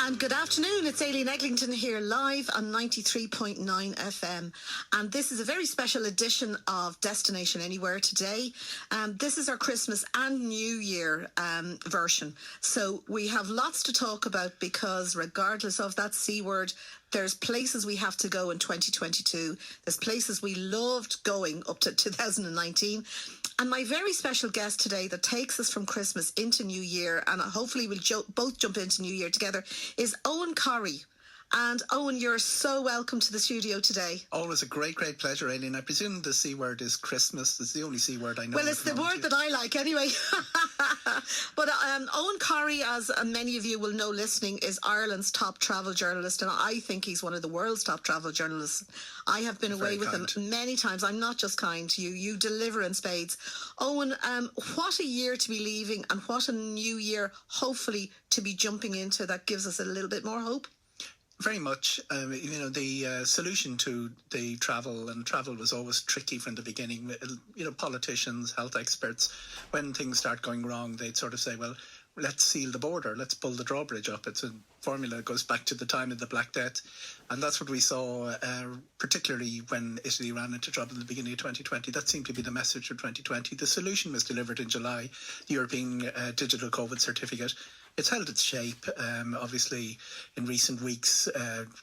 And good afternoon, it's Aileen Eglington here live on 93.9 FM. And this is a very special edition of Destination Anywhere today. This is our Christmas and New Year version. So we have lots to talk about because regardless of that C word, there's places we have to go in 2022. There's places we loved going up to 2019. And my very special guest today that takes us from Christmas into New Year, and hopefully we'll both jump into New Year together, is Eoghan Corry. And Eoghan, you're so welcome to the studio today. Always a great pleasure, Aileen. I presume the C word is Christmas. It's the only C word I know. Well, it's the word that I like anyway. But Eoghan Corry, as many of you will know listening, is Ireland's top travel journalist, and I think he's one of the world's top travel journalists. I have been away with him many times. I'm not just kind to you. You deliver in spades. Eoghan, what a year to be leaving, and what a new year, hopefully, to be jumping into that gives us a little bit more hope. Very much. The solution to the travel was always tricky from the beginning. Politicians, health experts, when things start going wrong, they'd sort of say, well, let's seal the border, let's pull the drawbridge up. It's a formula that goes back to the time of the Black Death. And that's what we saw, particularly when Italy ran into trouble in the beginning of 2020. That seemed to be the message for 2020. The solution was delivered in July, the European Digital COVID Certificate. It's held its shape. Obviously, in recent weeks,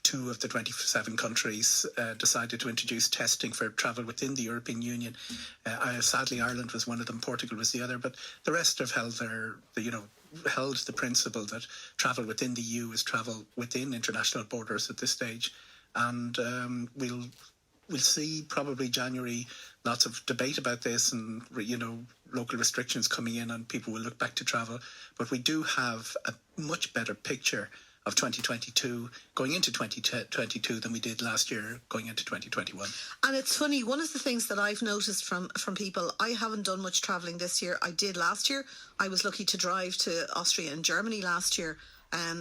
2 of the 27 countries decided to introduce testing for travel within the European Union. Sadly, Ireland was one of them, Portugal was the other, but the rest have held held the principle that travel within the EU is travel within international borders at this stage. And we'll see probably January lots of debate about this and, local restrictions coming in, and people will look back to travel. But we do have a much better picture of 2022 going into 2022 than we did last year going into 2021. And it's funny, one of the things that I've noticed from people, I haven't done much travelling this year. I did last year. I was lucky to drive to Austria and Germany last year.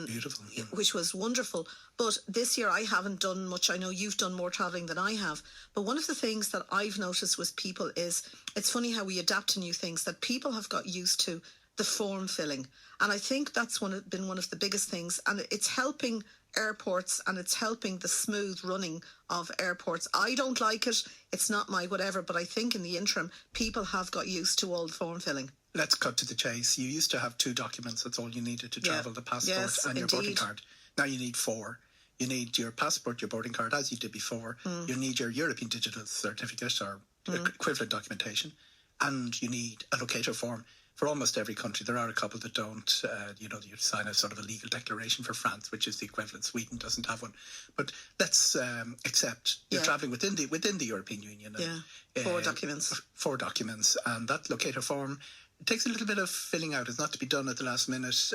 Beautiful. Yeah. Which was wonderful. But this year I haven't done much. I know you've done more travelling than I have. But one of the things that I've noticed with people is, it's funny how we adapt to new things, that people have got used to the form filling. And I think that's been one of the biggest things. And it's helping airports, and it's helping the smooth running of airports. I don't like it. It's not my whatever. But I think in the interim, people have got used to all the form filling. Let's cut to the chase. You used to have 2 documents. That's all you needed to travel, the passport and your boarding card. Now you need 4. You need your passport, your boarding card, as you did before. You need your European Digital Certificate or equivalent documentation. And you need a locator form. For almost every country, there are a couple that don't. You sign a sort of a legal declaration for France, which is the equivalent. Sweden doesn't have one. But let's accept you're travelling within the European Union. And, 4 documents. 4 documents. And that locator form, it takes a little bit of filling out. It's not to be done at the last minute.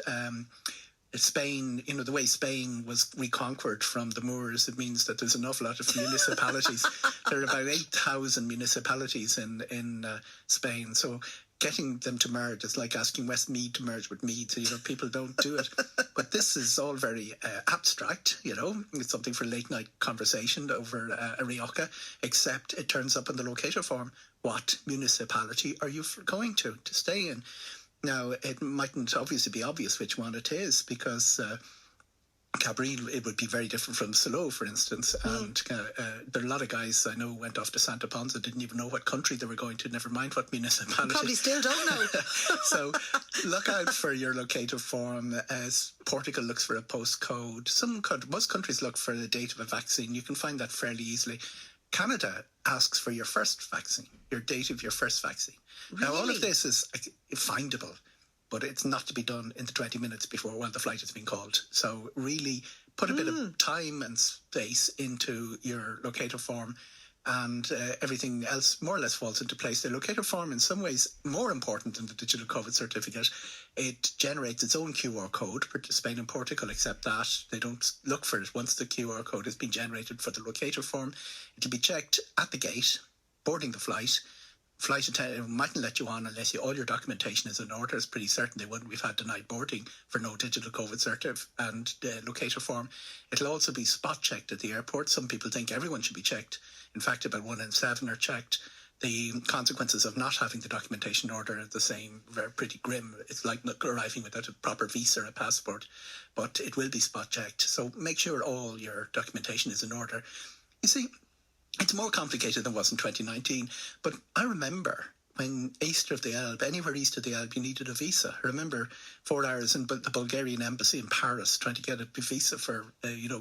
Spain, the way Spain was reconquered from the Moors, it means that there's an awful lot of municipalities. There are about 8,000 municipalities in Spain. So getting them to merge is like asking Westmead to merge with Mead. So, people don't do it. But this is all very abstract, It's something for late night conversation over a rioja, except it turns up in the locator form. What municipality are you going to stay in? Now, it mightn't obviously be obvious which one it is, because Cabril, it would be very different from Salo, for instance. And there are a lot of guys I know went off to Santa Ponsa, didn't even know what country they were going to, never mind what municipality. Probably still don't know. So look out for your locator form. As Portugal looks for a postcode. Most countries look for the date of a vaccine. You can find that fairly easily. Canada asks for your first vaccine, your date of your first vaccine. Really? Now, all of this is findable, but it's not to be done in the 20 minutes before the flight has been called. So really put a bit of time and space into your locator form, and everything else more or less falls into place. The locator form, in some ways, more important than the digital COVID certificate. It generates its own QR code. Spain and Portugal accept that. They don't look for it. Once the QR code has been generated for the locator form, it'll be checked at the gate, boarding the flight. Flight attendant mightn't let you on unless all your documentation is in order. It's pretty certain they wouldn't. We've had denied boarding for no digital COVID certificate and locator form. It'll also be spot checked at the airport. Some people think everyone should be checked. In fact, about 1 in 7 are checked. the consequences of not having the documentation in order are the same, very pretty grim. It's like not arriving without a proper visa or a passport, but it will be spot checked. So make sure all your documentation is in order. You see, it's more complicated than it was in 2019, but I remember when east of the Elbe, anywhere east of the Elbe, you needed a visa. I remember 4 hours in the Bulgarian embassy in Paris trying to get a visa for,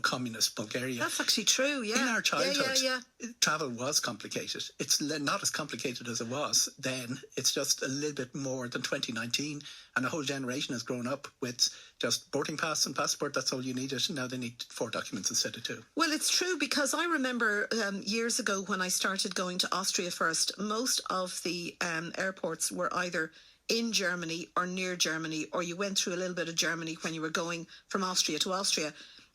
communist Bulgaria. That's actually true, yeah. In our childhood, yeah. travel was complicated. It's not as complicated as it was then. It's just a little bit more than 2019. And a whole generation has grown up with just boarding pass and passport. That's all you needed. Now they need 4 documents instead of 2. Well, it's true, because I remember years ago when I started going to Austria first, most of the airports were either in Germany or near Germany, or you went through a little bit of Germany when you were going from Austria to Austria.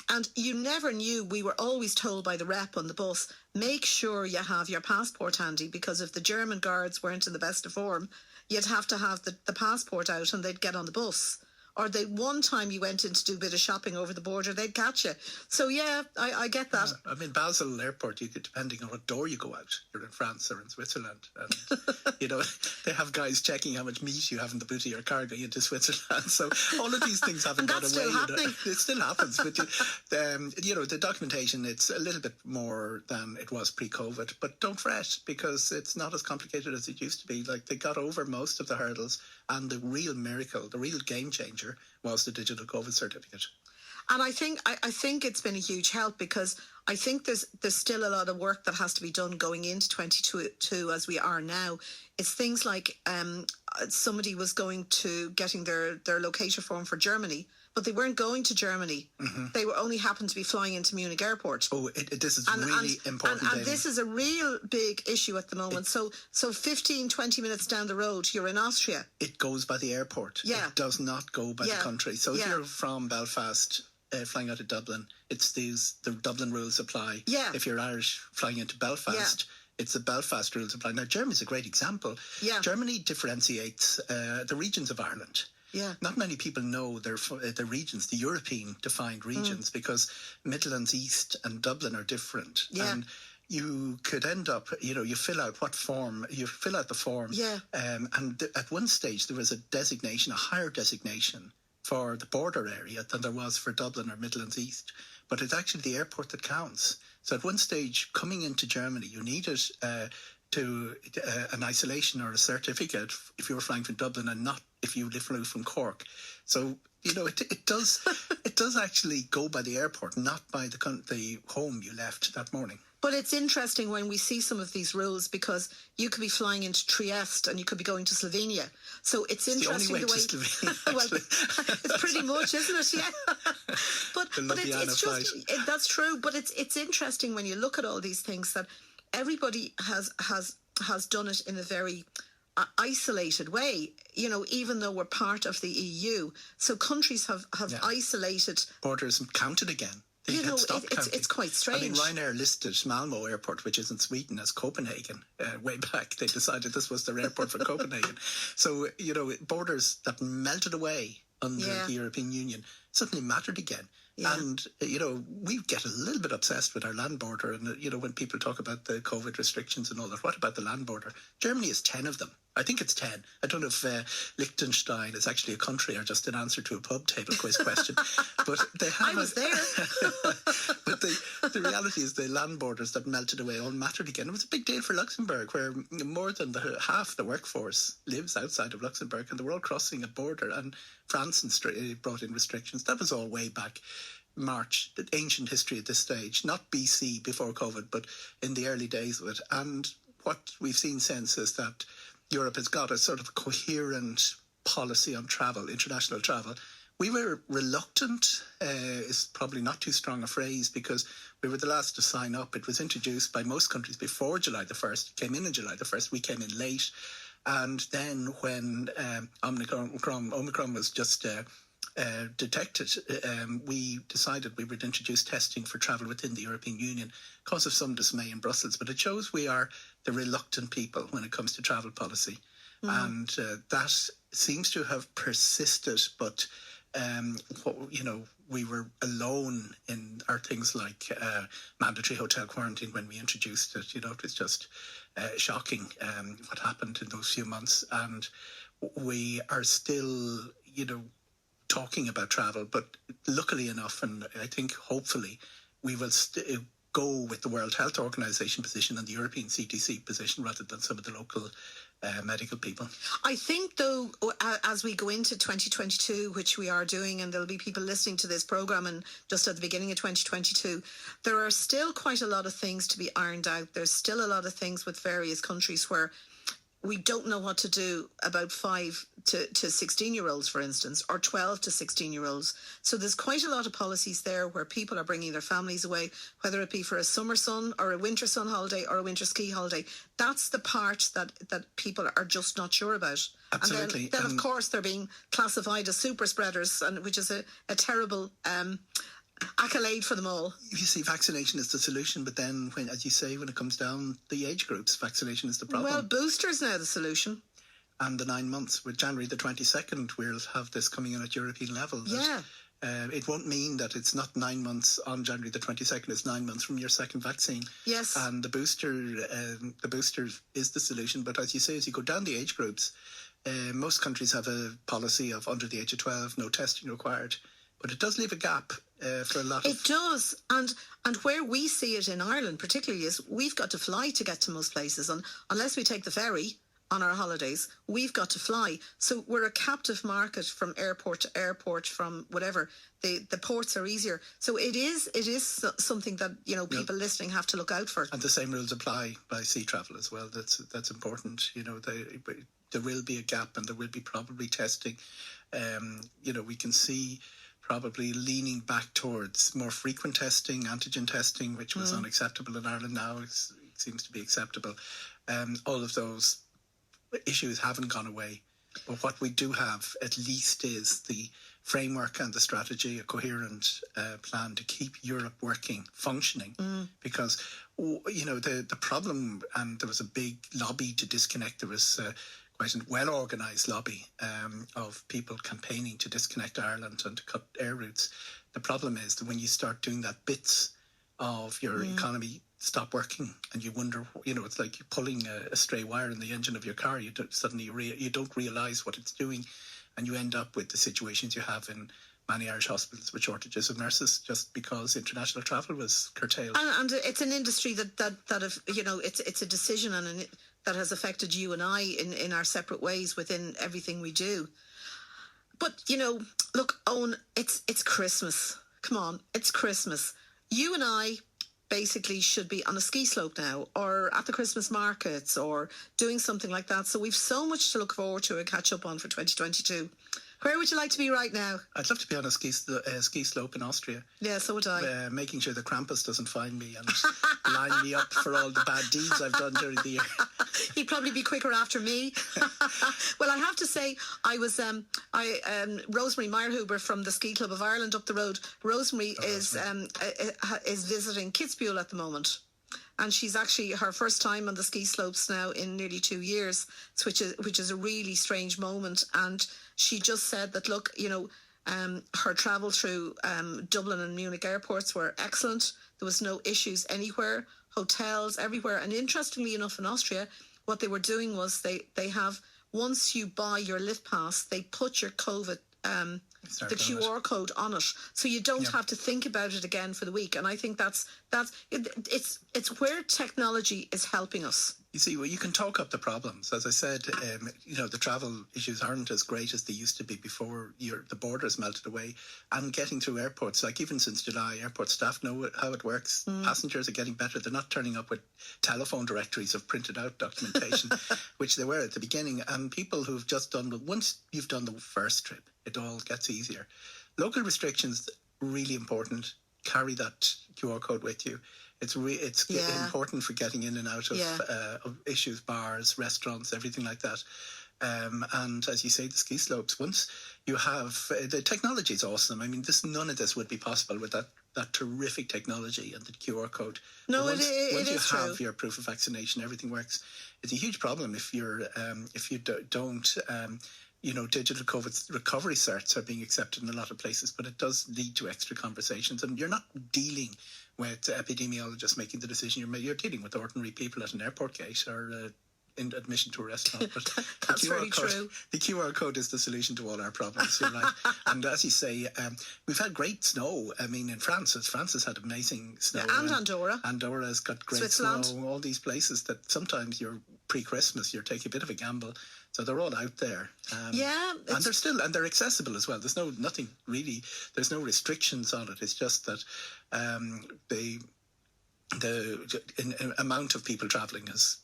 And you never knew. We were always told by the rep on the bus, make sure you have your passport handy, because if the German guards weren't in the best of form, you'd have to have the passport out and they'd get on the bus. Or one time you went in to do a bit of shopping over the border, they'd catch you. So, yeah, I get that. I mean, Basel Airport, you could, depending on what door you go out, you're in France or in Switzerland. And, they have guys checking how much meat you have in the boot of your car going into Switzerland. So all of these things haven't gone away. Still happening. It still happens. But, the documentation, it's a little bit more than it was pre-COVID. But don't fret, because it's not as complicated as it used to be. Like, they got over most of the hurdles. And the real miracle, the real game changer, was the digital COVID certificate. And I think it's been a huge help, because I think there's still a lot of work that has to be done going into 2022 as we are now. It's things like somebody was going to getting their locator form for Germany, but they weren't going to Germany. Mm-hmm. They were only happened to be flying into Munich Airport. Oh, this is really important. And this is a real big issue at the moment. So 15, 20 minutes down the road, you're in Austria. It goes by the airport. Yeah. It does not go by the country. So if you're from Belfast, flying out of Dublin, the Dublin rules apply. Yeah. If you're Irish flying into Belfast, it's the Belfast rules apply. Now, Germany's a great example. Yeah. Germany differentiates the regions of Ireland. Yeah. Not many people know the regions, the European defined regions, because Midlands, East and Dublin are different. Yeah. And you could end up, you fill out the form. Yeah. And at one stage there was a higher designation for the border area than there was for Dublin or Midlands East. But it's actually the airport that counts. So at one stage, coming into Germany, you needed an isolation or a certificate if you were flying from Dublin, and not if you flew from Cork. So it does actually go by the airport, not by the home you left that morning. But it's interesting when we see some of these rules, because you could be flying into Trieste and you could be going to Slovenia. So it's interesting the way to Slovenia, well, it's pretty much, isn't it? Yeah. but it's just that's true. But it's interesting when you look at all these things that everybody has done it in a very isolated way, even though we're part of the EU. So countries have isolated. Borders counted again. It's quite strange. I mean, Ryanair listed Malmo Airport, which is in Sweden, as Copenhagen. Way back, they decided this was their airport for Copenhagen. So, borders that melted away under the European Union suddenly mattered again. Yeah. And, we get a little bit obsessed with our land border. And, when people talk about the COVID restrictions and all that, what about the land border? Germany has 10 of them. I think it's 10. I don't know if Liechtenstein is actually a country or just an answer to a pub table quiz question. But they have. I was there. But the reality is the land borders that melted away all mattered again. It was a big deal for Luxembourg, where more than half the workforce lives outside of Luxembourg, and they were all crossing a border. And France brought in restrictions. That was all way back March, the ancient history at this stage, not BC before COVID, but in the early days of it. And what we've seen since is that Europe has got a sort of coherent policy on travel, international travel. We were reluctant, is probably not too strong a phrase, because we were the last to sign up. It was introduced by most countries before July the 1st. It came in July the 1st. We came in late. And then when Omicron was just detected, we decided we would introduce testing for travel within the European Union, cause of some dismay in Brussels. But it shows we are the reluctant people when it comes to travel policy. And that seems to have persisted. But, we were alone in our things like mandatory hotel quarantine when we introduced it. It was just shocking what happened in those few months, and we are still, talking about travel, but luckily enough, and I think hopefully we will go with the World Health Organization position and the European CDC position rather than some of the local medical people. I think, though, as we go into 2022, which we are doing, and there'll be people listening to this programme and just at the beginning of 2022, there are still quite a lot of things to be ironed out. There's still a lot of things with various countries where we don't know what to do about 5 to 16-year-olds, for instance, or 12 to 16-year-olds. So there's quite a lot of policies there where people are bringing their families away, whether it be for a summer sun or a winter sun holiday or a winter ski holiday. That's the part that people are just not sure about. Absolutely. And then of course, they're being classified as super spreaders, which is a terrible accolade for them all. You see, vaccination is the solution, but then, as you say, when it comes down the age groups, vaccination is the problem. Well, boosters now the solution. And the 9 months. With January the 22nd, we'll have this coming in at European level. Yeah. It won't mean that it's not 9 months on January the 22nd. It's 9 months from your second vaccine. Yes. And the booster is the solution. But as you say, as you go down the age groups, most countries have a policy of under the age of 12, no testing required. But it does leave a gap for a lot of... It does. And where we see it in Ireland particularly is we've got to fly to get to most places. And unless we take the ferry on our holidays, we've got to fly. So we're a captive market from airport to airport, from whatever. The ports are easier. So it is something that, people listening have to look out for. And the same rules apply by sea travel as well. That's important. There will be a gap and there will be probably testing. We can see probably leaning back towards more frequent testing, antigen testing, which was unacceptable in Ireland. Now it seems to be acceptable. All of those issues haven't gone away. But what we do have at least is the framework and the strategy, a coherent plan to keep Europe working, functioning. Because, the problem, and there was a big lobby to disconnect. There was quite a well-organised lobby of people campaigning to disconnect Ireland and to cut air routes. The problem is that when you start doing that, bits of your economy stop working, and you wonder, it's like you're pulling a stray wire in the engine of your car. You don't realise what it's doing, and you end up with the situations you have in many Irish hospitals with shortages of nurses just because international travel was curtailed. And it's an industry that it's a decision that has affected you and I in our separate ways within everything we do. But, look, Eoin, it's Christmas. Come on, it's Christmas. You and I basically should be on a ski slope now, or at the Christmas markets, or doing something like that. So we've so much to look forward to and catch up on for 2022. Where would you like to be right now? I'd love to be on a ski slope in Austria. Yeah, so would I. Making sure the Krampus doesn't find me and line me up for all the bad deeds I've done during the year. He'd probably be quicker after me. Well, I have to say, I was Rosemary Meyerhuber from the Ski Club of Ireland up the road. Rosemary is visiting Kitzbühel at the moment. And she's actually her first time on the ski slopes now in nearly 2 years, which is a really strange moment. And she just said that, look, her travel through Dublin and Munich airports were excellent. There was no issues anywhere, hotels everywhere. And interestingly enough, in Austria, what they were doing was they have, once you buy your lift pass, they put your COVID the QR code on it, so you don't have to think about it again for the week. And I think it's where technology is helping us. You see, well, you can talk up the problems. As I said, the travel issues aren't as great as they used to be before the borders melted away. And getting through airports, like even since July, airport staff know how it works. Passengers are getting better. They're not turning up with telephone directories of printed out documentation, which they were at the beginning. And people who've just once you've done the first trip, it all gets easier. Local restrictions, really important. Carry that QR code with you. It's important for getting in and out of issues, bars, restaurants, everything like that. And as you say, the ski slopes, once you have... the technology is awesome. I mean, none of this would be possible with that terrific technology and the QR code. No, once it you have true. your proof of vaccination, everything works. It's a huge problem if you don't digital COVID recovery certs are being accepted in a lot of places, but it does lead to extra conversations. And you're not dealing with epidemiologists making the decision. You're dealing with ordinary people at an airport gate or in admission to a restaurant. But That's very true. The QR code is the solution to all our problems. You're right. And as you say, we've had great snow. I mean, in France has had amazing snow. Yeah, and Andorra. Andorra has got great snow. All these places that sometimes you're pre-Christmas, you're taking a bit of a gamble. So they're all out there. And they're accessible as well. There's nothing really, there's no restrictions on it. It's just that the amount of people travelling is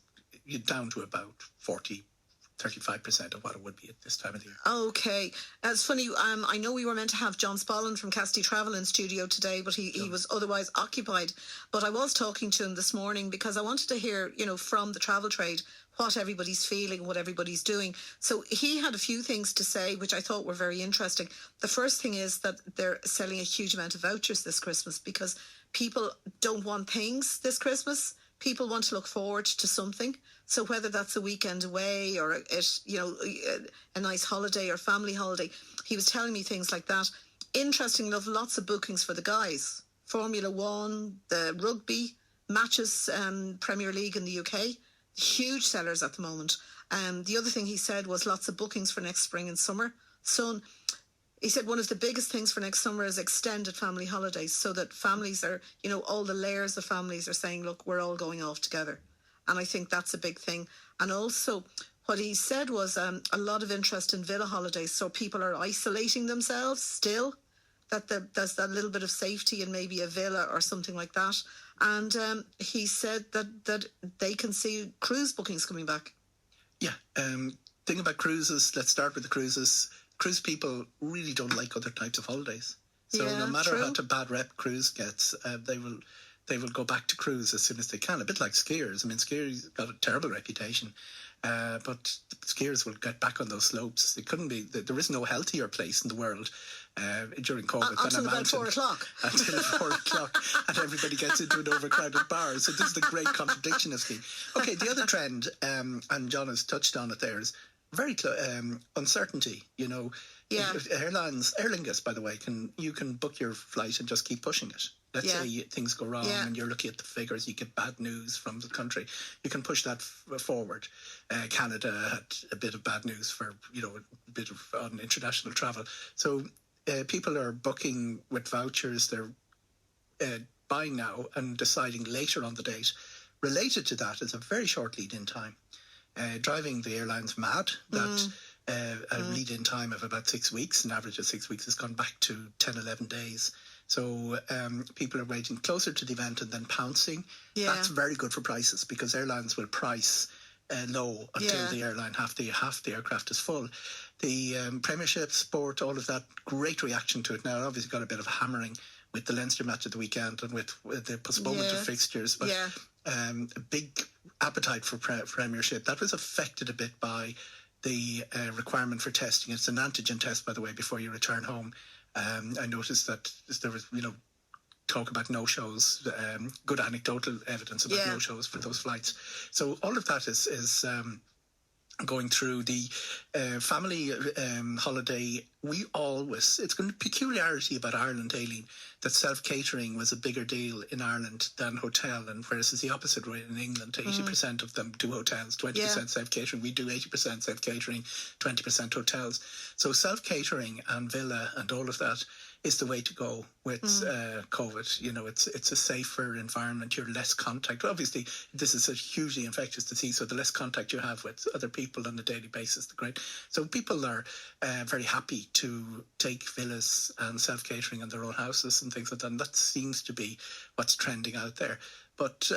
down to about 35% of what it would be at this time of the year. Okay. It's funny, I know we were meant to have John Spollen from Cassidy Travel in studio today, but he was otherwise occupied. But I was talking to him this morning because I wanted to hear, from the travel trade, what everybody's feeling, what everybody's doing. So he had a few things to say, which I thought were very interesting. The first thing is that they're selling a huge amount of vouchers this Christmas because people don't want things this Christmas. People want to look forward to something. So whether that's a weekend away or a nice holiday or family holiday, he was telling me things like that. Interesting enough, lots of bookings for the guys. Formula One, the rugby matches, Premier League in the UK, huge sellers at the moment. The other thing he said was lots of bookings for next spring and summer. So he said one of the biggest things for next summer is extended family holidays, so that families are, all the layers of families are saying, look, we're all going off together. And I think that's a big thing. And also what he said was a lot of interest in villa holidays. So people are isolating themselves still, that there's that little bit of safety in maybe a villa or something like that. And he said that they can see cruise bookings coming back. Yeah. Thing about cruises, let's start with the cruises. Cruise people really don't like other types of holidays. So no matter how bad rep cruise gets, they will go back to cruise as soon as they can. A bit like skiers. I mean, skiers got a terrible reputation, but skiers will get back on those slopes. It couldn't be. There is no healthier place in the world during COVID than a mountain. Until about 4 o'clock. Until 4 o'clock, and everybody gets into an overcrowded bar. So this is the great contradiction of skiing. Okay, the other trend, and John has touched on it there, is very uncertainty. Aer Lingus, by the way, you can book your flight and just keep pushing it. Let's say things go wrong and you're looking at the figures, you get bad news from the country. You can push that forward. Canada had a bit of bad news for, a bit of on international travel. So people are booking with vouchers. They're buying now and deciding later on the date. Related to that is a very short lead-in time. Driving the airlines mad that a lead-in time of about 6 weeks, an average of 6 weeks, has gone back to 10, 11 days. So people are waiting closer to the event and then pouncing. Yeah. That's very good for prices because airlines will price low until the airline half the aircraft is full. The Premiership, sport, all of that, great reaction to it. Now, it obviously got a bit of hammering with the Leinster match at the weekend and with the postponement of fixtures, but a big appetite for Premiership. That was affected a bit by the requirement for testing. It's an antigen test, by the way, before you return home. I noticed that there was, talk about no-shows, good anecdotal evidence about no-shows for those flights. So all of that is going through the family holiday. It's a peculiarity about Ireland, Aileen, that self-catering was a bigger deal in Ireland than hotel, and whereas it's the opposite way in England. 80% of them do hotels, 20% self-catering. We do 80% self-catering, 20% hotels. So self-catering and villa and all of that is the way to go with COVID. It's a safer environment. You're less contact. Obviously, this is a hugely infectious disease, so the less contact you have with other people on a daily basis, the great. So people are very happy to take villas and self-catering in their own houses and things like that. And that seems to be what's trending out there. But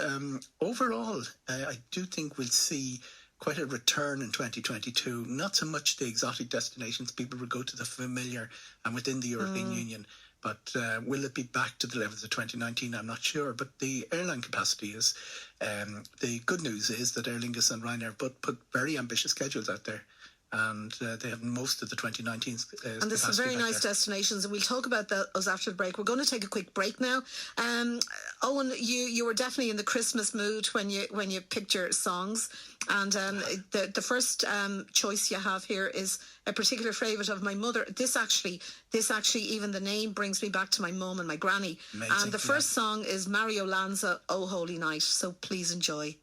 overall, I do think we'll see quite a return in 2022. Not so much the exotic destinations. People will go to the familiar and within the European Union. But will it be back to the levels of 2019? I'm not sure. But the airline capacity is... the good news is that Aer Lingus and Ryanair put very ambitious schedules out there. and they have most of the 2019 and there's some very nice destinations, and we'll talk about those after the break. We're going to take a quick break now. Owen, you were definitely in the Christmas mood when you picked your songs, and the first choice you have here is a particular favourite of my mother. This actually, even the name brings me back to my mum and my granny. Amazing, and the first song is Mario Lanza, "Oh Holy Night." So please enjoy.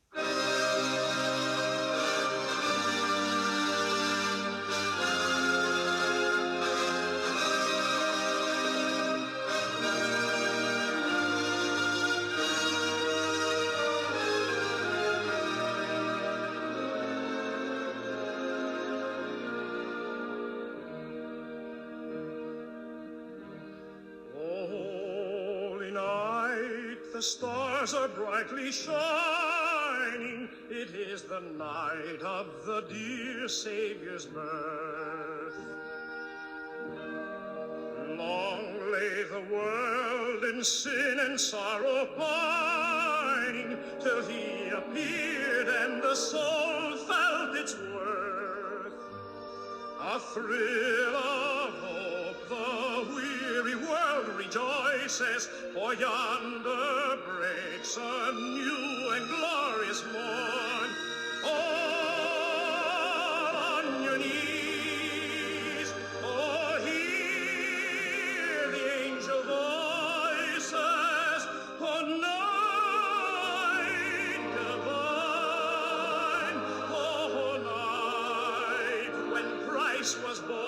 The stars are brightly shining. It is the night of the dear Saviour's birth. Long lay the world in sin and sorrow pining, till he appeared and the soul felt its worth. A thrill of hope, the weary world rejoices, for yonder breaks a new and glorious morn. All on your knees, oh, hear the angel voices, oh, night divine, oh, night when Christ was born.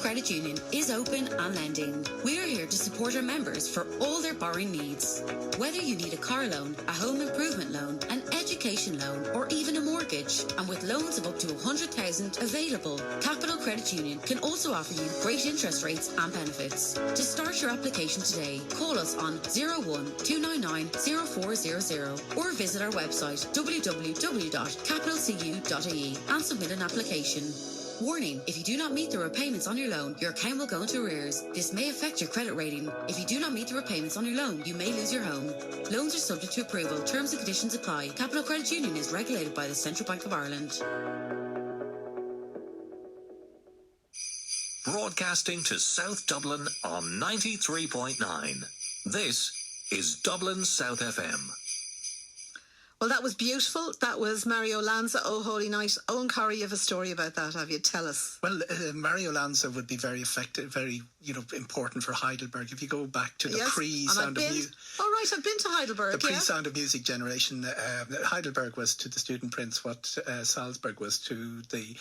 Credit Union is open and lending. We are here to support our members for all their borrowing needs. Whether you need a car loan, a home improvement loan, an education loan, or even a mortgage, and with loans of up to 100,000 available, Capital Credit Union can also offer you great interest rates and benefits. To start your application today, call us on 01 299 0400 or visit our website www.capitalcu.ie and submit an application. Warning, if you do not meet the repayments on your loan, your account will go into arrears. This may affect your credit rating. If you do not meet the repayments on your loan, you may lose your home. Loans are subject to approval. Terms and conditions apply. Capital Credit Union is regulated by the Central Bank of Ireland. Broadcasting to South Dublin on 93.9. This is Dublin South FM. Well, that was beautiful. That was Mario Lanza, Oh Holy Night. Eoghan Corry, you have a story about that, have you? Tell us. Well, Mario Lanza would be very effective, very, important for Heidelberg. If you go back to the pre-Sound of Music. Oh, right, I've been to Heidelberg, The pre-Sound of Music generation, Heidelberg was to the student prince what Salzburg was to the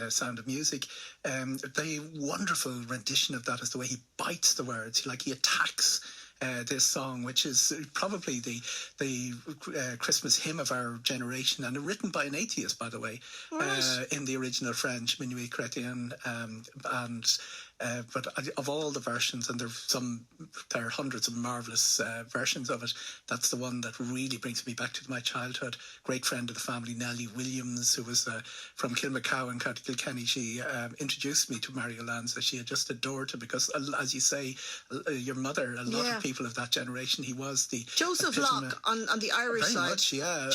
Sound of Music. The wonderful rendition of that is the way he bites the words, he attacks this song, which is probably the Christmas hymn of our generation, and written by an atheist, by the way, in the original French, Minuit Chrétien, but of all the versions, and there are hundreds of marvellous versions of it, that's the one that really brings me back to my childhood. Great friend of the family, Nellie Williams, who was from Kilmacow in County Kilkenny, she introduced me to Mario Lanza. She had just adored him because, as you say, your mother, a lot of people of that generation, he was the Joseph Locke on the Irish very side. Much, yeah.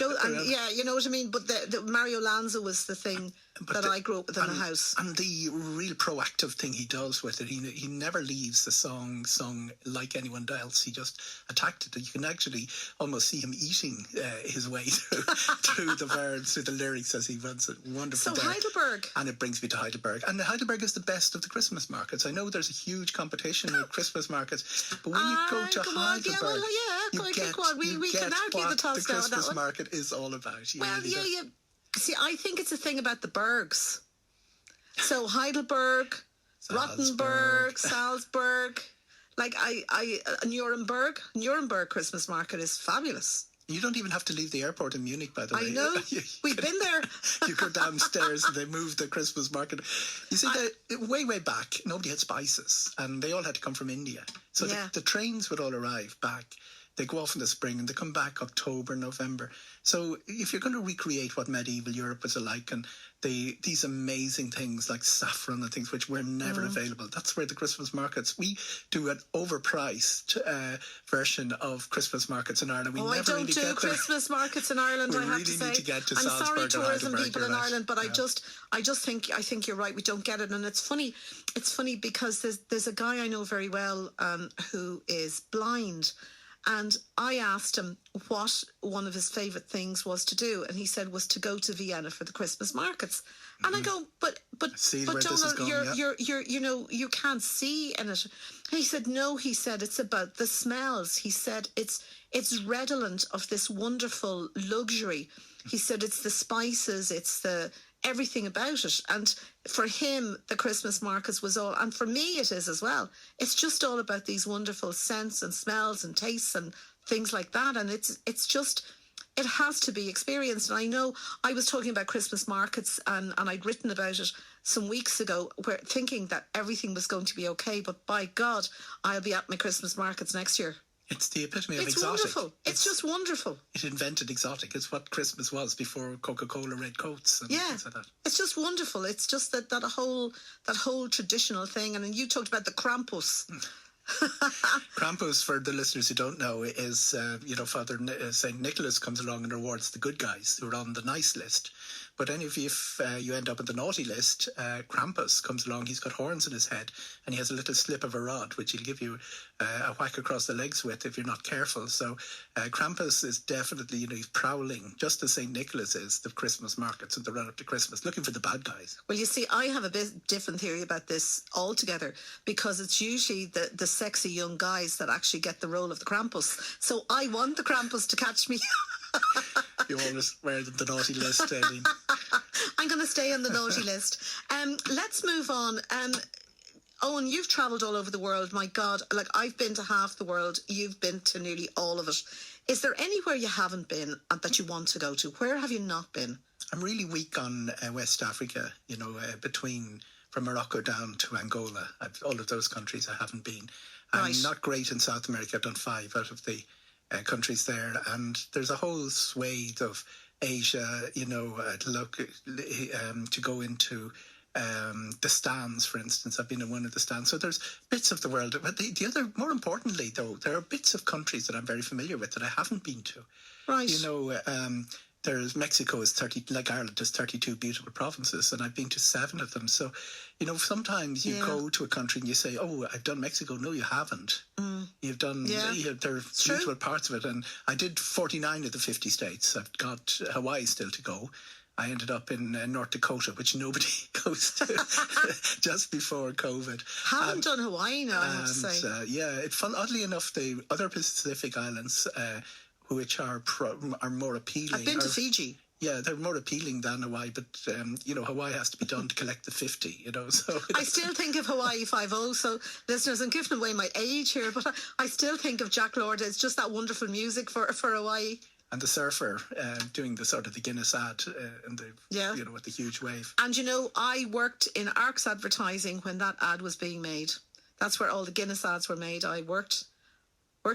You know what I mean? But the Mario Lanza was the thing that I grew up with in the house. And the real proactive thing he does with it, he never leaves the song sung like anyone else. He just attacked it. You can actually almost see him eating his way through the verbs, through the lyrics as he runs it. Wonderful. So Heidelberg. And it brings me to Heidelberg. And Heidelberg is the best of the Christmas markets. I know there's a huge competition with Christmas markets, but when you go to Heidelberg, we can argue the toss the Christmas market is all about. See, I think it's a thing about the burgs. So Heidelberg, Rottenburg, Salzburg, Nuremberg Christmas market is fabulous. You don't even have to leave the airport in Munich, by the way. I know. We've been there. You go downstairs and they move the Christmas market. You see, way back, nobody had spices, and they all had to come from India. So the trains would all arrive back. They go off in the spring and they come back October, November. So if you're going to recreate what medieval Europe was like, and these amazing things like saffron and things which were never available, that's where the Christmas markets, we do an overpriced version of Christmas markets in Ireland. I don't do Christmas markets in Ireland, I have to say. Need to get to I'm Salzburg sorry, tourism people in right. Ireland, but I think you're right. We don't get it, and it's funny. It's funny because there's a guy I know very well who is blind. And I asked him what one of his favourite things was to do, and he said was to go to Vienna for the Christmas markets. And I go, but Donald, you can't see in it. And he said, no. He said it's about the smells. He said it's redolent of this wonderful luxury. He said it's the spices, it's the everything about it. And for him, the Christmas markets was all, and for me it is as well. It's just all about these wonderful scents and smells and tastes and things like that. And it's just, it has to be experienced. And I know I was talking about Christmas markets and I'd written about it some weeks ago, where thinking that everything was going to be okay. But by God, I'll be at my Christmas markets next year. It's the epitome of exotic. It's wonderful. It's just wonderful. It invented exotic. It's what Christmas was before Coca-Cola red coats and things like that. It's just wonderful. It's just that whole traditional thing. And then you talked about the Krampus. Krampus, for the listeners who don't know, is Father Saint Nicholas comes along and rewards the good guys who are on the nice list. But if you end up on the naughty list, Krampus comes along. He's got horns in his head, and he has a little slip of a rod, which he'll give you a whack across the legs with if you're not careful. So Krampus is definitely, he's prowling, just as St. Nicholas is, the Christmas markets and the run-up to Christmas, looking for the bad guys. Well, you see, I have a bit different theory about this altogether, because it's usually the sexy young guys that actually get the role of the Krampus. So I want the Krampus to catch me. You always wear the naughty list, Aileen. I'm going to stay on the naughty list. Let's move on. Eoghan, you've travelled all over the world. My God, I've been to half the world. You've been to nearly all of it. Is there anywhere you haven't been that you want to go to? Where have you not been? I'm really weak on West Africa, from Morocco down to Angola. All of those countries I haven't been. I'm not great in South America. I've done 5 out of the countries there, and there's a whole swathe of Asia, to go into the stands, for instance. I've been in one of the stands. So there's bits of the world. But the other, more importantly, though, there are bits of countries that I'm very familiar with that I haven't been to. Right. There's Mexico is 30, like Ireland, there's 32 beautiful provinces, and I've been to 7 of them. So, sometimes you go to a country and you say, "Oh, I've done Mexico." No, you haven't. You've done. Yeah. There are beautiful parts of it, and I did 49 of the 50 states. I've got Hawaii still to go. I ended up in North Dakota, which nobody goes to, just before COVID. Haven't done Hawaii now, I have to say. Oddly enough, the other Pacific islands, which are more appealing. I've been to Fiji. Yeah, they're more appealing than Hawaii, but Hawaii has to be done to collect the 50. So I still think of Hawaii 5-0. So listeners, I'm giving away my age here, but I still think of Jack Lord. It's just that wonderful music for Hawaii. And the surfer doing the Guinness ad with the huge wave. And I worked in Arcs advertising when that ad was being made. That's where all the Guinness ads were made. I worked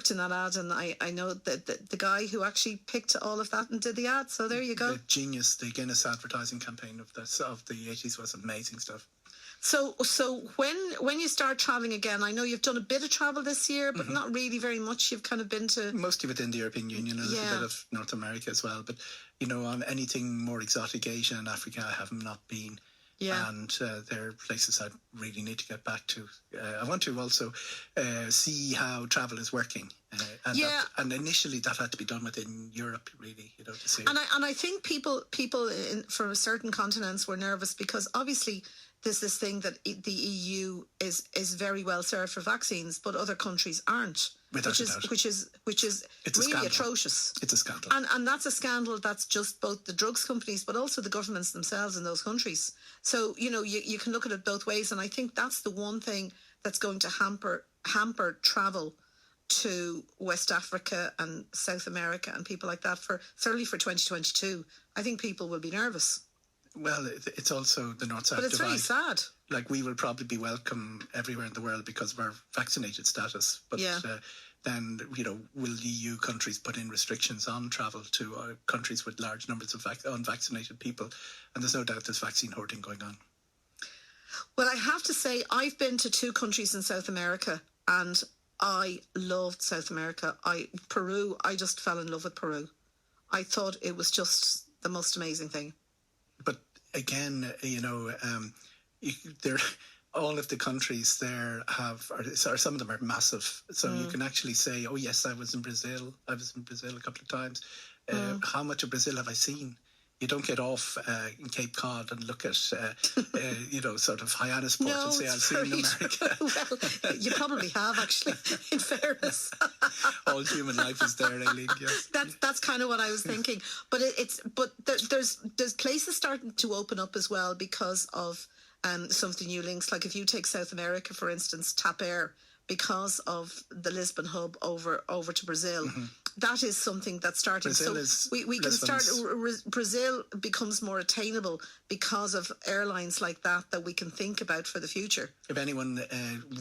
in that ad, and I know that the guy who actually picked all of that and did the ad. So there you go. The Guinness advertising campaign of the 80s was amazing stuff. So when you start travelling again, I know you've done a bit of travel this year, but not really very much. You've kind of been to... Mostly within the European Union, a little bit of North America as well. But, on anything more exotic, Asia and Africa, I have not been. Yeah. And there are places I really need to get back to. I want to also see how travel is working. And initially that had to be done within Europe, really, to see. And I think people from certain continents were nervous because obviously there's this thing that the EU is very well served for vaccines, but other countries aren't. Which is really atrocious. It's a scandal. And that's a scandal that's just both the drugs companies but also the governments themselves in those countries. So, you can look at it both ways, and I think that's the one thing that's going to hamper travel to West Africa and South America and people like that certainly for 2022. I think people will be nervous. Well, it's also the North-South divide. But it's very sad. Like, we will probably be welcome everywhere in the world because of our vaccinated status. But then, will EU countries put in restrictions on travel to countries with large numbers of unvaccinated people? And there's no doubt there's vaccine hoarding going on. Well, I have to say, I've been to 2 countries in South America, and I loved South America. Peru, I just fell in love with Peru. I thought it was just the most amazing thing. But again, all of the countries there some of them are massive. So you can actually say, oh yes, I was in Brazil a couple of times. How much of Brazil have I seen? You don't get off in Cape Cod and look at, sort of Hyannisport and say, I've seen America. Well, you probably have, actually, in fairness. All human life is there, Aileen, yes. That's kind of what I was thinking. But there's places starting to open up as well because of some of the new links. Like if you take South America, for instance, TAP Air, because of the Lisbon hub over to Brazil. Mm-hmm. That is something that's starting. We can start. Brazil becomes more attainable because of airlines like that we can think about for the future. If anyone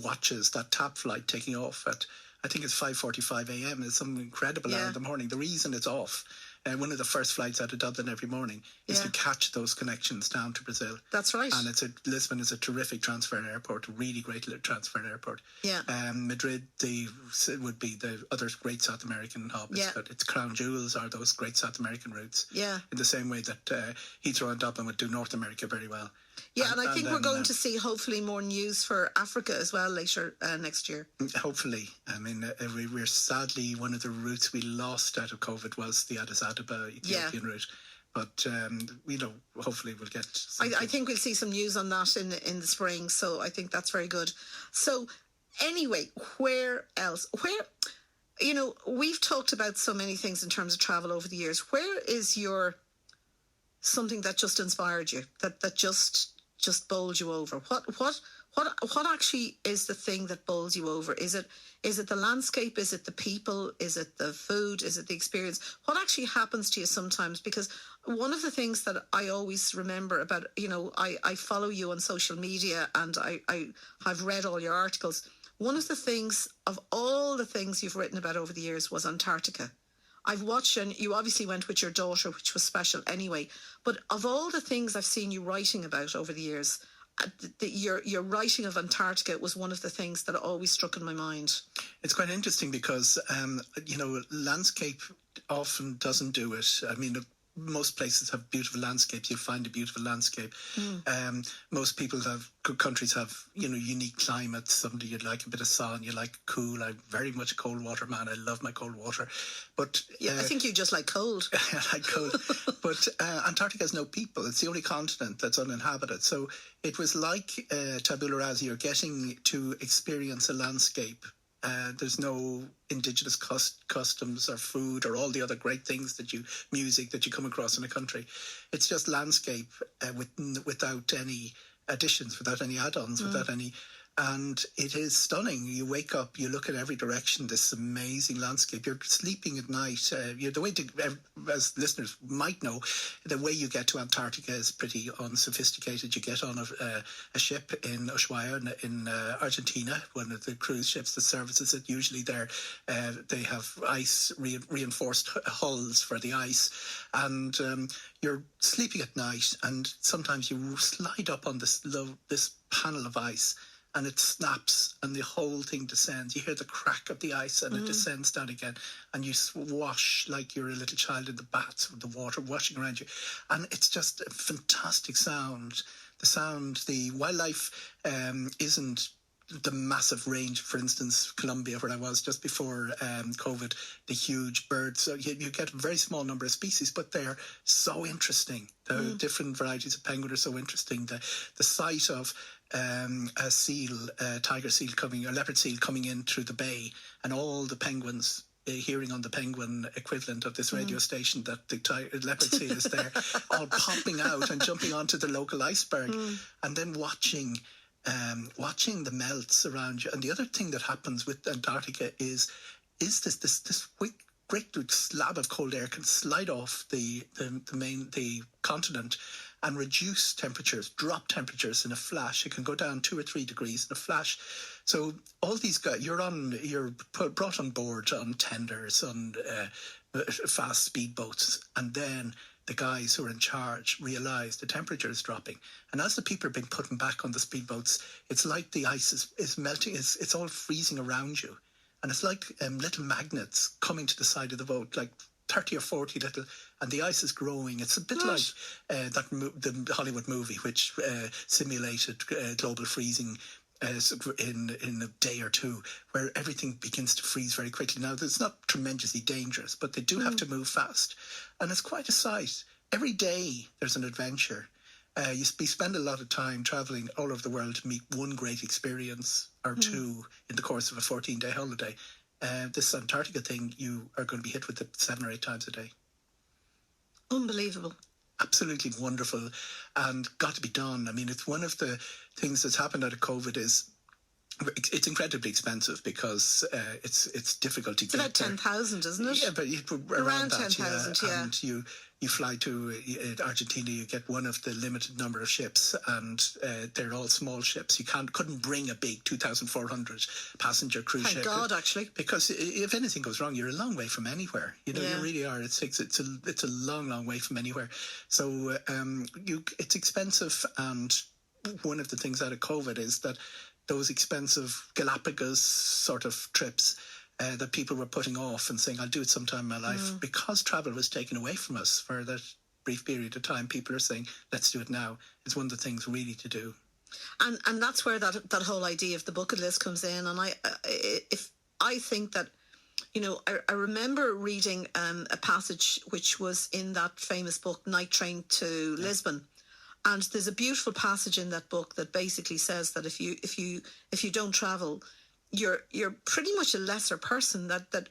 watches that TAP flight taking off at, I think it's 5:45 a.m. It's some incredible hour in the morning. The reason it's off, one of the first flights out of Dublin every morning, is to catch those connections down to Brazil. That's right. And Lisbon is a terrific transfer airport, a really great transfer airport. Yeah. Madrid would be the other great South American hub. Yeah. Its crown jewels are those great South American routes. Yeah. In the same way that Heathrow and Dublin would do North America very well. Yeah, and I think we're going to see hopefully more news for Africa as well later next year. Hopefully. I mean, we're sadly, one of the routes we lost out of COVID was the Addis Ababa Ethiopian route. But, hopefully we'll get something. I think we'll see some news on that in the spring. So I think that's very good. So anyway, where else? We've talked about so many things in terms of travel over the years. Where is something that just inspired you, that just bowled you over? What actually is the thing that bowls you over? Is it the landscape? Is it the people? Is it the food? Is it the experience? What actually happens to you sometimes? Because one of the things that I always remember about, I follow you on social media and I've read all your articles. One of the things, of all the things you've written about over the years, was Antarctica. I've watched, and you obviously went with your daughter, which was special anyway. But of all the things I've seen you writing about over the years, your writing of Antarctica was one of the things that always struck in my mind. It's quite interesting because, landscape often doesn't do it. I mean, most places have beautiful landscapes. You find a beautiful landscape. Most countries have, unique climates. Somebody you like a bit of sun, you like cool. I'm very much a cold water man. I love my cold water. But I think you just like cold. I like cold. But Antarctica has no people. It's the only continent that's uninhabited. So it was like tabula rasa. You're getting to experience a landscape. There's no indigenous customs or food or all the other great things music that you come across in a country. It's just landscape without any additions, without any add-ons, without any... And it is stunning. You wake up, you look in every direction, this amazing landscape. You're sleeping at night. The way as listeners might know, the way you get to Antarctica is pretty unsophisticated. You get on a ship in Ushuaia in Argentina, one of the cruise ships that services it. Usually they have ice, reinforced hulls for the ice. And you're sleeping at night, and sometimes you slide up on this panel of ice, and it snaps and the whole thing descends. You hear the crack of the ice and it descends down again, and you wash like you're a little child in the baths with the water washing around you. And it's just a fantastic sound. The wildlife isn't the massive range. For instance, Colombia, where I was just before COVID, the huge birds. So you get a very small number of species, but they're so interesting. The different varieties of penguin are so interesting. The sight of a seal, a tiger seal a leopard seal coming in through the bay, and all the penguins hearing on the penguin equivalent of this radio station that the leopard seal is there, all popping out and jumping onto the local iceberg, and then watching the melts around you. And the other thing that happens with Antarctica is this great slab of cold air can slide off the continent and reduce temperatures, drop temperatures in a flash. It can go down 2 or 3 degrees in a flash. So all these guys, you're brought on board on tenders, on fast speedboats, and then the guys who are in charge realise the temperature is dropping. And as the people are being put back on the speedboats, it's like the ice is melting. It's all freezing around you. And it's like little magnets coming to the side of the boat, like 30 or 40 little, and the ice is growing. It's a bit like the Hollywood movie, which simulated global freezing in a day or two, where everything begins to freeze very quickly. Now, it's not tremendously dangerous, but they do have to move fast. And it's quite a sight. Every day there's an adventure. We spend a lot of time travelling all over the world to meet one great experience or two in the course of a 14-day holiday. This Antarctica thing, you are going to be hit with it 7 or 8 times a day. Unbelievable. Absolutely wonderful, and got to be done. I mean, it's one of the things that's happened out of COVID is it's incredibly expensive because it's difficult to get there. It's about 10,000, isn't it? Yeah, but around 10,000, yeah. And you fly to Argentina, you get one of the limited number of ships, and they're all small ships. You couldn't bring a big 2,400 passenger cruise ship. Thank God, actually. Because if anything goes wrong, you're a long way from anywhere. You really are. It's a long way from anywhere. So it's expensive, and one of the things out of COVID is that those expensive Galapagos sort of trips that people were putting off and saying, I'll do it sometime in my life. Because travel was taken away from us for that brief period of time, people are saying, let's do it now. It's one of the things really to do. And that's where that whole idea of the bucket list comes in. And I think that, I remember reading a passage which was in that famous book, Night Train to Lisbon. And there's a beautiful passage in that book that basically says that if you don't travel, you're pretty much a lesser person. That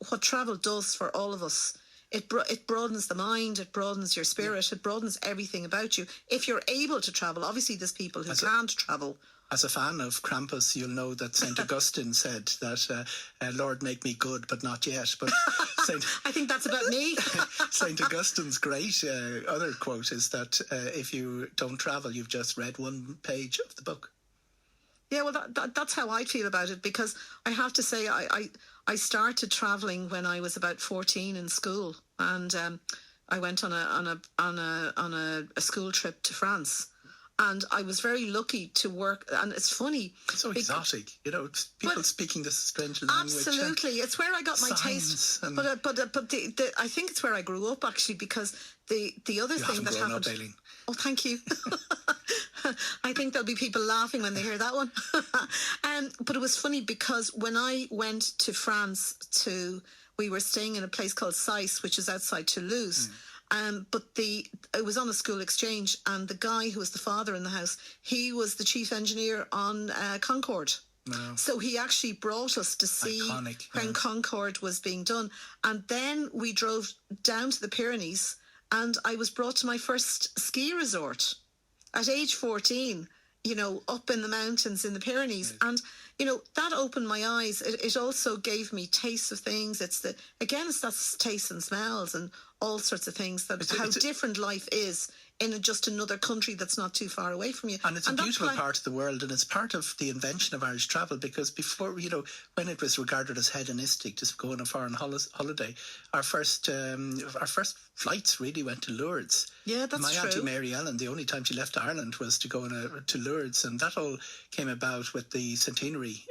what travel does for all of us, it broadens the mind, it broadens your spirit, it broadens everything about you. If you're able to travel, obviously there's people who can't travel. As a fan of Krampus, you'll know that St. Augustine said that, Lord, make me good, but not yet. But I think that's about me. St. Augustine's great other quote is that if you don't travel, you've just read one page of the book. Yeah, well, that's how I feel about it, because I have to say I started traveling when I was about 14 in school, and I went on a school trip to France, and I was very lucky to work. And it's funny, so exotic, people speaking this strange language. Absolutely, it's where I got my taste. But I think it's where I grew up, actually, because the other thing that happened. Up, Aileen. Oh, thank you. I think there'll be people laughing when they hear that one. But it was funny because when I went to France, we were staying in a place called Seyss, which is outside Toulouse. But it was on a school exchange, and the guy who was the father in the house, he was the chief engineer on Concorde. Wow. So he actually brought us to see when Concorde was being done. And then we drove down to the Pyrenees, and I was brought to my first ski resort at age 14, up in the mountains in the Pyrenees. Right. And, that opened my eyes. It also gave me tastes of things. It's that tastes and smells and all sorts of things, how different life is in just another country that's not too far away from you. And it's a beautiful part of the world, and it's part of the invention of Irish travel, because before, when it was regarded as hedonistic to go on a foreign holiday, our first flights really went to Lourdes. Yeah, that's true. My Auntie Mary Ellen, the only time she left Ireland was to go to Lourdes, and that all came about with the centenary,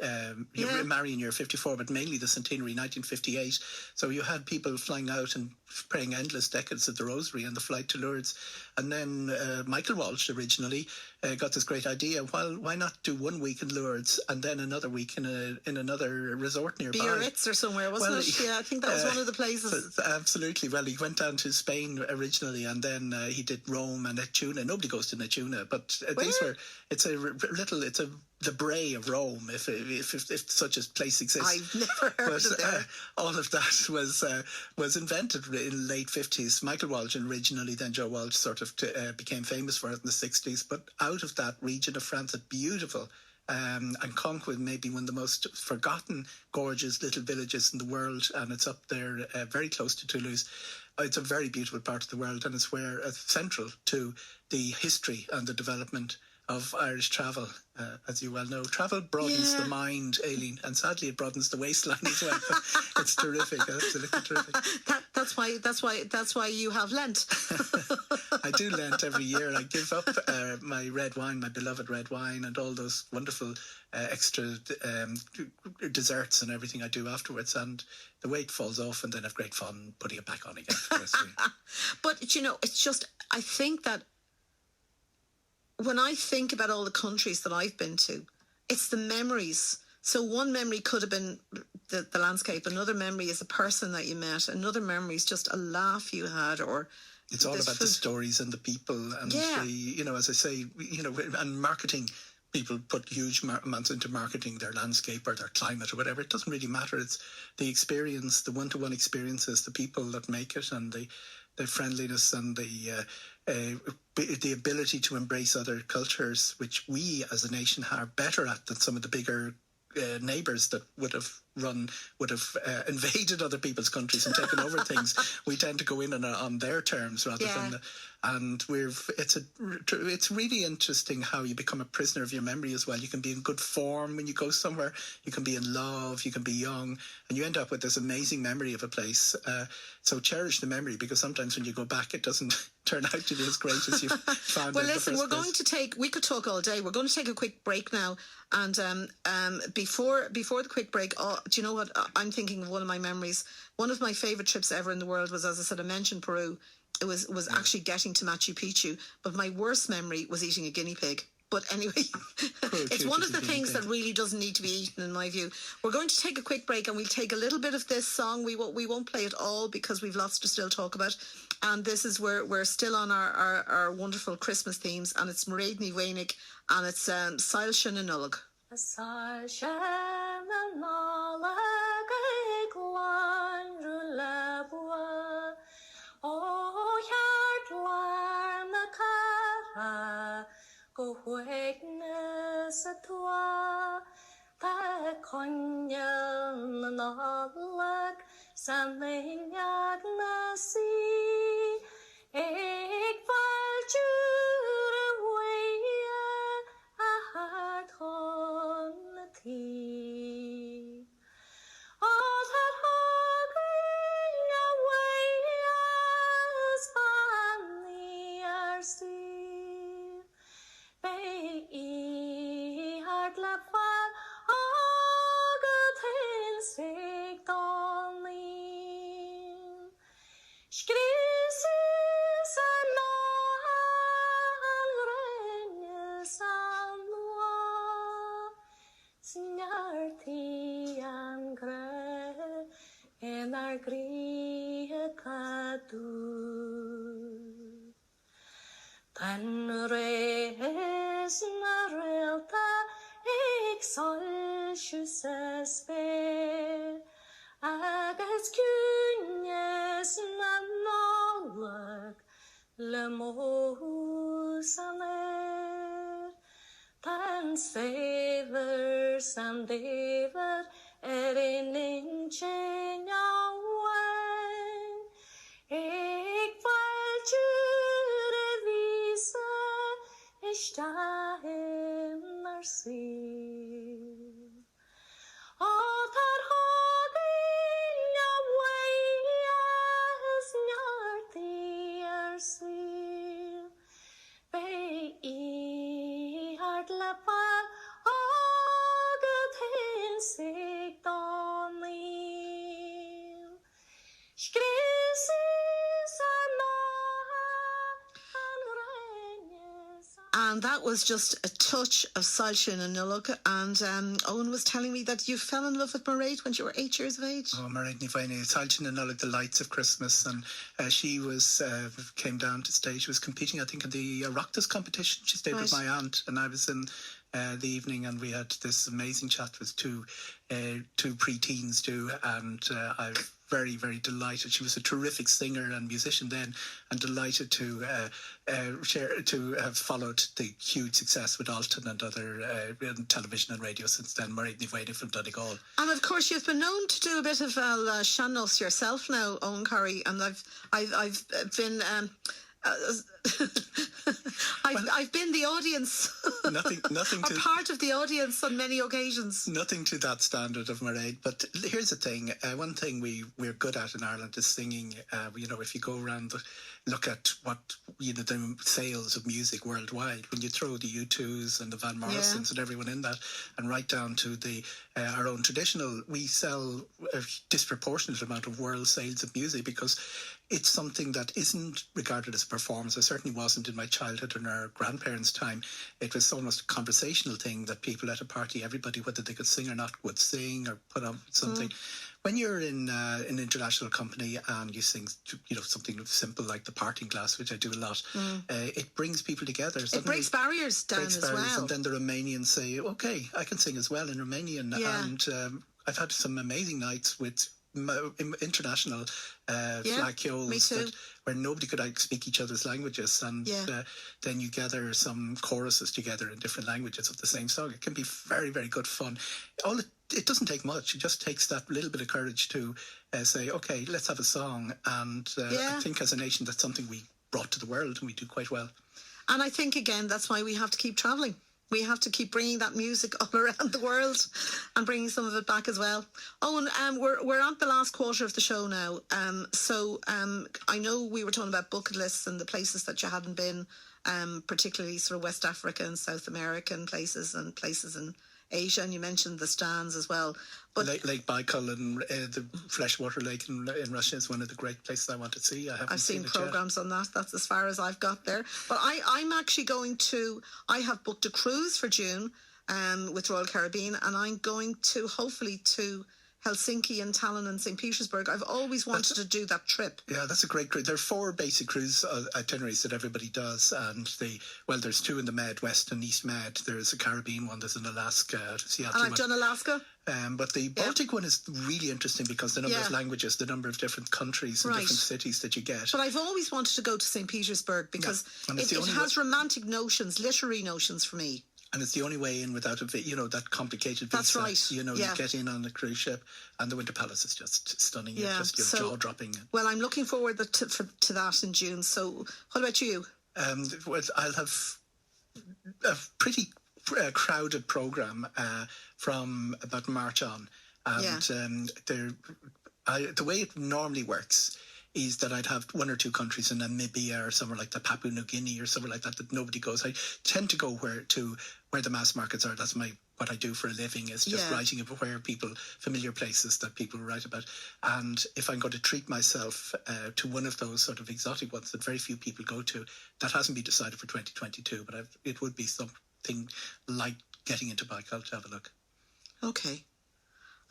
marrying year 54, but mainly the centenary, 1958. So you had people flying out and praying endless decades of the Rosary on the flight to Lourdes. And then Michael Walsh originally got this great idea. Well, why not do 1 week in Lourdes and then another week in another resort nearby? Biarritz or somewhere, wasn't it? Yeah, I think that was one of the places. Absolutely. Well, he went down to Spain originally, and then he did Rome and Netuna. Nobody goes to Netuna, but the Bray of Rome, if such a place exists. I've never heard of that. All of that was invented in the late 50s. Michael Walsh originally, then Joe Walsh sort of became famous for it in the 60s. But out of that region of France, it's beautiful. And Conquet may be one of the most forgotten, gorgeous little villages in the world, and it's up there very close to Toulouse. It's a very beautiful part of the world, and it's central to the history and the development of Irish travel, as you well know. Travel broadens the mind, Aileen, and sadly it broadens the waistline as well. It's terrific, absolutely terrific. That's why you have Lent. I do Lent every year. I give up my red wine, my beloved red wine, and all those wonderful extra desserts and everything I do afterwards, and the weight falls off, and then have great fun putting it back on again. But it's just, I think that when I think about all the countries that I've been to, it's the memories. So one memory could have been the landscape. Another memory is a person that you met. Another memory is just a laugh you had, or it's all about the stories and the people, and as I say, and marketing. People put huge amounts into marketing their landscape or their climate or whatever. It doesn't really matter. It's the experience, the one-to-one experiences, the people that make it, and the friendliness and the ability to embrace other cultures, which we as a nation are better at than some of the bigger neighbours that would have invaded other people's countries and taken over things. We tend to go in on their terms rather than. And it's really interesting how you become a prisoner of your memory as well. You can be in good form when you go somewhere. You can be in love. You can be young, and you end up with this amazing memory of a place. So cherish the memory, because sometimes when you go back, it doesn't turn out to be as great as you found. Well, listen, we could talk all day. We're going to take a quick break now, and before the quick break, do you know what? I'm thinking of one of my memories. One of my favourite trips ever in the world was, as I said, I mentioned Peru. It was actually getting to Machu Picchu, but my worst memory was eating a guinea pig. But anyway, it's one of the things that really doesn't need to be eaten, in my view. We're going to take a quick break, and we'll take a little bit of this song. We won't play it all because we've lots to still talk about. And this is where we're still on our wonderful Christmas themes, and it's Mairead Ní Mhaoinnig, and it's Sail Sin na Nullag. Sail sin na nullag ag láinriú le bua, ó cheart lár na cara, go huigna sa tua, tá coinne na nullag sa naoineag na sí, ag fáilte a hart mar gria cadw. Tan res na relta ag solsius esper, agus cunias na nolag le mos an Tans favor sam David in Chenyawan Ik valture visa Ishtahim mercy Altar hogin away as nyarti arsil Bei hart lepa agad hin sig donlil Skrisis And that was just a touch of Salshin and Nullock. And Owen was telling me that you fell in love with Mairead when you were 8 years of age. Oh, Mairead Nivaini, Salchin and Nullock, the lights of Christmas. And she was came down to stay. She was competing, I think, in the Oireachtas competition. She stayed with my aunt, and I was in the evening, and we had this amazing chat with two pre-teens too, and I'm very, very delighted. She was a terrific singer and musician then, and delighted to have followed the huge success with Alton and other television and radio since then. Mairead Nivaini from Donegal. And of course, you've been known to do a bit of sean-nos yourself now, Eoghan Corry, and I've been. I've been the audience. Nothing to part of the audience on many occasions. Nothing to that standard of Mairead. But here's the thing: one thing we're good at in Ireland is singing. If you go around, look at what the sales of music worldwide. When you throw the U2s and the Van Morrisons and everyone in that, and right down to the our own traditional, we sell a disproportionate amount of world sales of music because it's something that isn't regarded as a performance. It certainly wasn't in my childhood and our grandparents' time. It was almost a conversational thing that people at a party, everybody, whether they could sing or not, would sing or put on something. When you're in an international company and you sing, something simple like the Parting Glass, which I do a lot, it brings people together. It breaks barriers down as well. And then the Romanians say, okay, I can sing as well in Romanian. Yeah. And I've had some amazing nights with international flacchioles where nobody could speak each other's languages, and then you gather some choruses together in different languages of the same song. It can be very, very good fun. It doesn't take much. It just takes that little bit of courage to say, okay, let's have a song. And I think as a nation, that's something we brought to the world, and we do quite well. And I think, again, that's why we have to keep travelling. We have to keep bringing that music all around the world and bringing some of it back as well. Owen, we're at the last quarter of the show now. So I know we were talking about bucket lists and the places that you hadn't been, particularly sort of West Africa and South American places and places in Asia, and you mentioned the stands as well. But Lake Baikal and the freshwater lake in Russia is one of the great places I want to see. I've seen programs on that. That's as far as I've got there. But I'm actually I have booked a cruise for June with Royal Caribbean, and I'm going to hopefully to Helsinki and Tallinn and St. Petersburg. I've always wanted to do that trip. Yeah, that's a great cruise. There are 4 basic cruise itineraries that everybody does, and there's 2 in the Med, West and East Med. There's a Caribbean one, there's an Alaska. And I've done Alaska. But the Baltic one is really interesting because the number of languages, the number of different countries and different cities that you get. But I've always wanted to go to St. Petersburg because it has romantic notions, literary notions for me. And it's the only way in without that complicated visa. That's right. You get in on the cruise ship, and the Winter Palace is just stunning. Yeah. Just jaw-dropping. Well, I'm looking forward to that in June. So what about you? I'll have a pretty crowded programme from about March on. And the way it normally works is that I'd have 1 or 2 countries in Namibia or somewhere like that, Papua New Guinea or somewhere like that nobody goes. I tend to go where the mass markets are. That's what I do for a living, is just writing about familiar places that people write about. And if I'm going to treat myself to one of those sort of exotic ones that very few people go to, that hasn't been decided for 2022, but it would be something like getting into Baikal to have a look. Okay.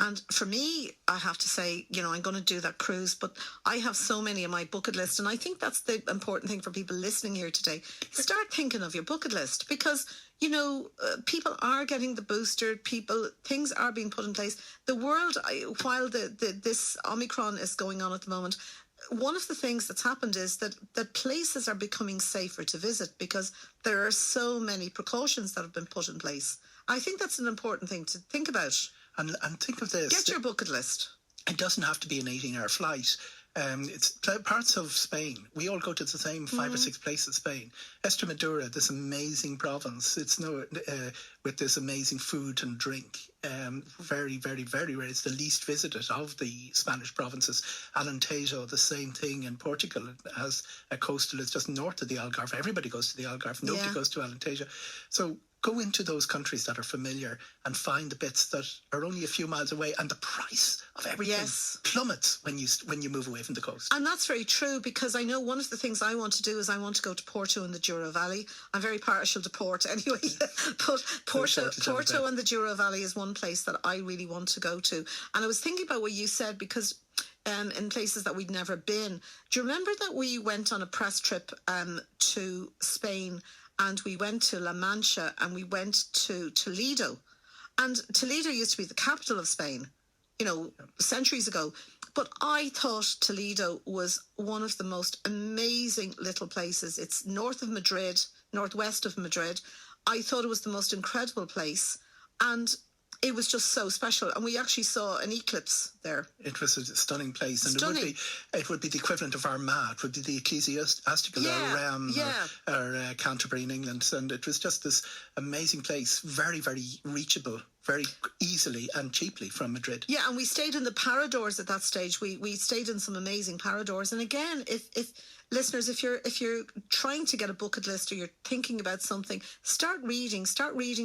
And for me, I have to say, I'm going to do that cruise, but I have so many on my bucket list. And I think that's the important thing for people listening here today. Start thinking of your bucket list because, people are getting the booster. Things are being put in place. The world, while this Omicron is going on at the moment, one of the things that's happened is that places are becoming safer to visit because there are so many precautions that have been put in place. I think that's an important thing to think about. And think of this. Get your bucket list. It doesn't have to be an 18-hour flight. It's parts of Spain. We all go to the same 5 or 6 places in Spain. Extremadura, this amazing province. It's with this amazing food and drink. Very, very, very rare. It's the least visited of the Spanish provinces. Alentejo, the same thing in Portugal. It has a coastal. It's just north of the Algarve. Everybody goes to the Algarve. Nobody goes to Alentejo. So go into those countries that are familiar and find the bits that are only a few miles away, and the price of everything plummets when you move away from the coast. And that's very true, because I know one of the things I want to do is I want to go to Porto and the Douro Valley. I'm very partial to Port anyway, but Porto and the Douro Valley is one place that I really want to go to. And I was thinking about what you said, because in places that we'd never been. Do you remember that we went on a press trip to Spain? And we went to La Mancha and we went to Toledo. And Toledo used to be the capital of Spain, centuries ago. But I thought Toledo was one of the most amazing little places. It's northwest of Madrid. I thought it was the most incredible place. And it was just so special, and we actually saw an eclipse there. It was a stunning place, and it would be the equivalent of Armagh. It would be the ecclesiastical or Canterbury in England, and it was just this amazing place, very, very reachable, very easily and cheaply from Madrid. Yeah, and we stayed in the Paradors at that stage. We stayed in some amazing Paradors, and again, if listeners, if you're trying to get a bucket list or you're thinking about something, start reading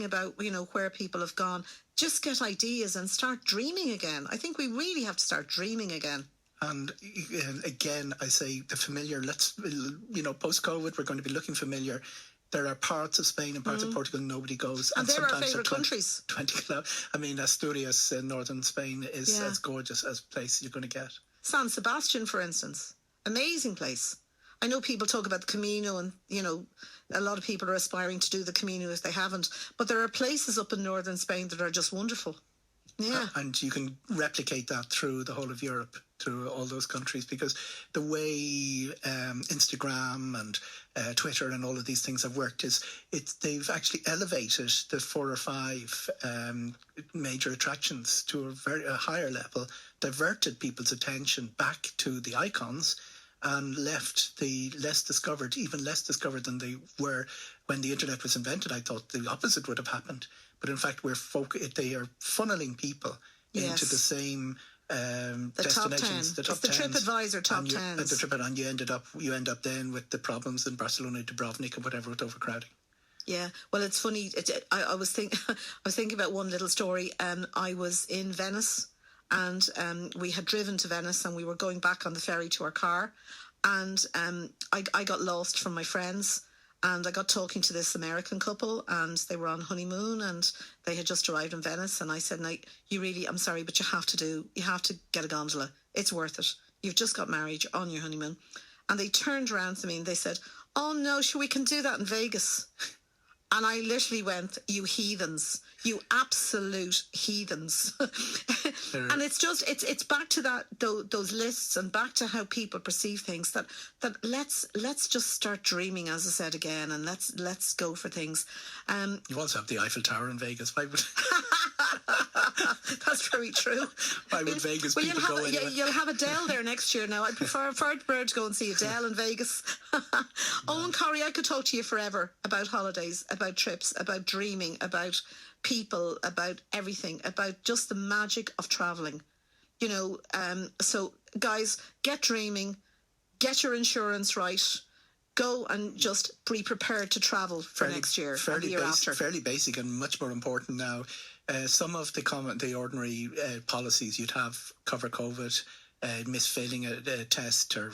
about where people have gone. Just get ideas and start dreaming again. I think we really have to start dreaming again. And again, I say the familiar. Let's post-COVID, we're going to be looking familiar. There are parts of Spain and parts of Portugal nobody goes, and they're our favourite countries. 20 kilometers. I mean, Asturias in northern Spain is as gorgeous as a place you're going to get. San Sebastian, for instance, amazing place. I know people talk about the Camino, and a lot of people are aspiring to do the Camino if they haven't. But there are places up in northern Spain that are just wonderful. Yeah, and you can replicate that through the whole of Europe, through all those countries, because the way Instagram and Twitter and all of these things have worked is they've actually elevated the 4 or 5 major attractions to a higher level, diverted people's attention back to the icons, and left the less discovered than they were when the internet was invented. I thought the opposite would have happened. But in fact, they are funneling people into the same destinations. The top 10. It's the TripAdvisor top 10s. And you end up then with the problems in Barcelona, Dubrovnik, and whatever, with overcrowding. Yeah, well, it's funny. I was thinking about one little story. I was in Venice, and we had driven to Venice, and we were going back on the ferry to our car, and I got lost from my friends, and I got talking to this American couple, and they were on honeymoon, and they had just arrived in Venice, and I said, "No, I'm sorry, but you have to get a gondola. It's worth it. You've just got married, you're on your honeymoon." And they turned around to me and they said, "Oh no, sure, we can do that in Vegas." And I literally went, "You heathens, you absolute heathens." And it's back to those lists, and back to how people perceive things, that let's just start dreaming, as I said again, and let's go for things. You also have the Eiffel Tower in Vegas. Why would That's very true. Why would Vegas people go anyway? You'll have Adele there next year now. I'd prefer to go and see Adele in Vegas. Eoghan Corry, I could talk to you forever about holidays, about trips, about dreaming, about people, about everything, about just the magic of travelling. So guys, get dreaming, get your insurance right, go and just be prepared to travel for next year and the year after. Fairly basic and much more important now. Some of the ordinary policies you'd have cover COVID, failing a test or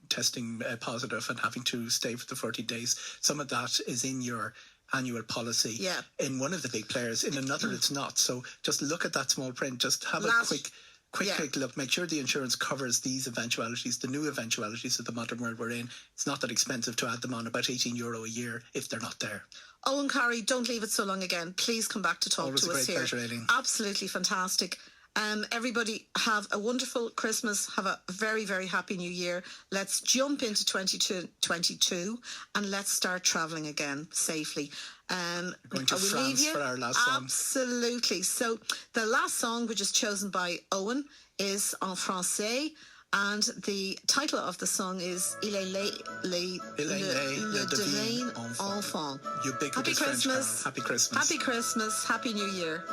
testing positive and having to stay for the 14 days. Some of that is in your annual policy. Yeah. In one of the big players, in another it's not. So just look at that small print. Just have a quick look. Make sure the insurance covers these eventualities, the new eventualities of the modern world we're in. It's not that expensive to add them on, about €18 a year if they're not there. Eoghan Corry, don't leave it so long again. Please come back to talk Always to a us great here. pleasure, Aileen. Absolutely fantastic. Everybody have a wonderful Christmas. Have a very, very happy new year. Let's jump into 2022 and let's start travelling again safely. Going to France for our last song. Absolutely. So the last song, which is chosen by Eoghan, is en français. And the title of the song is Il est le divin enfant. Ubiquitous Happy French Christmas. carol. Happy Christmas. Happy Christmas. Happy New Year.